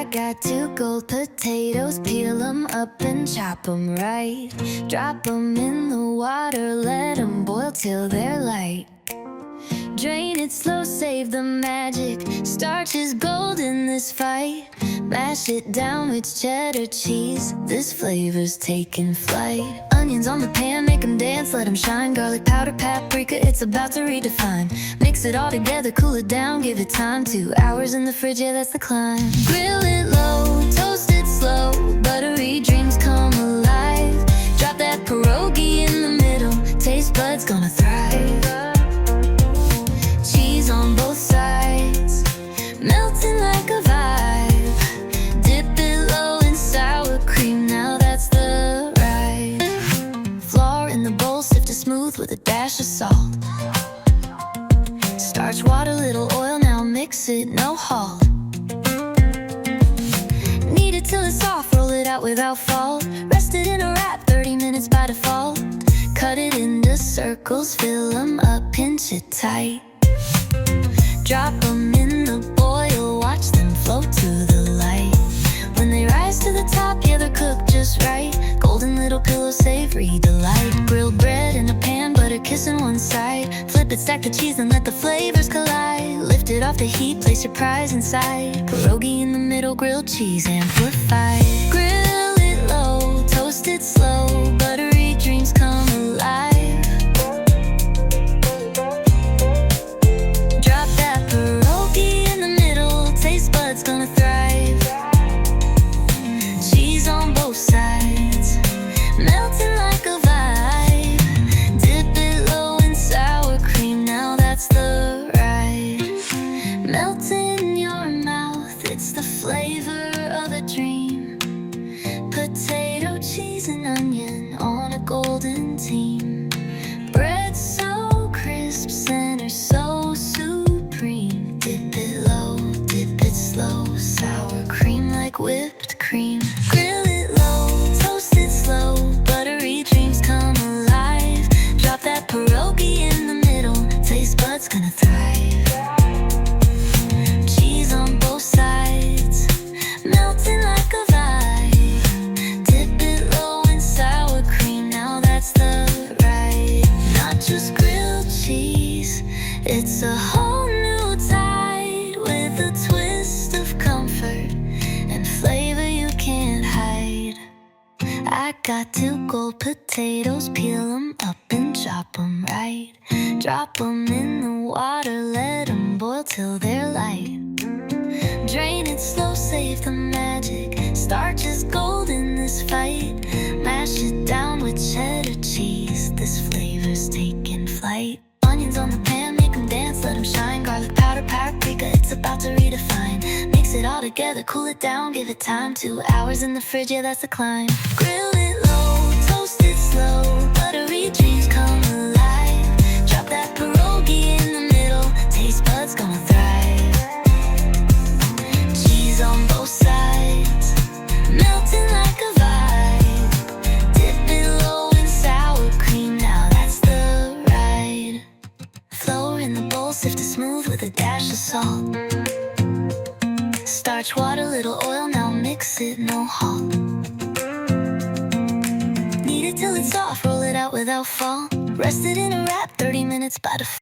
I got 2 gold potatoes, peel them up and chop them right. Drop them in the water, let them boil till they're light. Drain it slow, save the magic. Starch is gold in this fight. Mash it down with cheddar cheese. This flavor's taking flight. Onions on the pan, make them dance, let them shine. Garlic powder, paprika, it's about to redefine. Mix it all together, cool it down, give it time. 2 hours in the fridge, yeah, that's the climb. Grill it low, toast it slow. Buttery dreams come alive. Drop that pierogi in the middle. Taste buds gonna thrive. On both sides, melting like a vibe. Dip it low in sour cream, now that's the right. Flour in the bowl, sift it smooth with a dash of salt. Starch, water, little oil, now mix it, no halt. Knead it till it's soft, roll it out without fault. Rest it in a wrap, 30 minutes by default. Cut it into circles, fill them up, pinch it tight. Drop them in the boil, watch them float to the light. When they rise to the top, yeah, they're cooked just right. Golden little pillow, savory delight. Grilled bread in a pan, butter kissing one side. Flip it, stack the cheese, and let the flavors collide. Lift it off the heat, place your prize inside. Pierogi in the middle, grilled cheese amplified. Grill it low, toast it slow. Buttery dreams come alive. Gonna thrive. Cheese on both sides, melting like a vibe. Dip it low in sour cream, now that's the right. Melt in your mouth, it's the flavor of a dream. Potato, cheese, and onion on a golden team. Bread so crisp, center so supreme. Dip it low, dip it slow, sour cream like whipped cream. Grill it low, toast it slow. Buttery dreams come alive. Drop that pierogi in the middle. Taste buds gonna thrive. Cheese on both sides, melting like a vibe. Dip it low in sour cream, now that's the right. Not just grilled cheese, it's a whole new tide with a twist of comfort and flavor you can't hide. I got 2 gold potatoes, peel them up and chop them right. Drop them in the water, let them boil till they're light. Drain it slow, save the magic. Starch is gold in this fight. Mash it down with cheddar cheese. This flavor's taking flight. Onions on the pan, make them dance, let them shine. Garlic powder, paprika, it's about to redefine. Mix it all together, cool it down, give it time. 2 hours in the fridge, yeah, that's the climb. Grill it low, toast it slow. Buttery dreams come alive. Drop that pierogi in the middle. Taste buds gonna thrive. Cheese on both sides, melting like a vibe. Dip it low in sour cream, now that's the right. Flour in the bowl, sift it smooth with a dash of salt. Starch, water, little oil, now mix it, no halt. Knead it till it's soft, roll it out without fault. Rest it in a wrap, 30 minutes by default.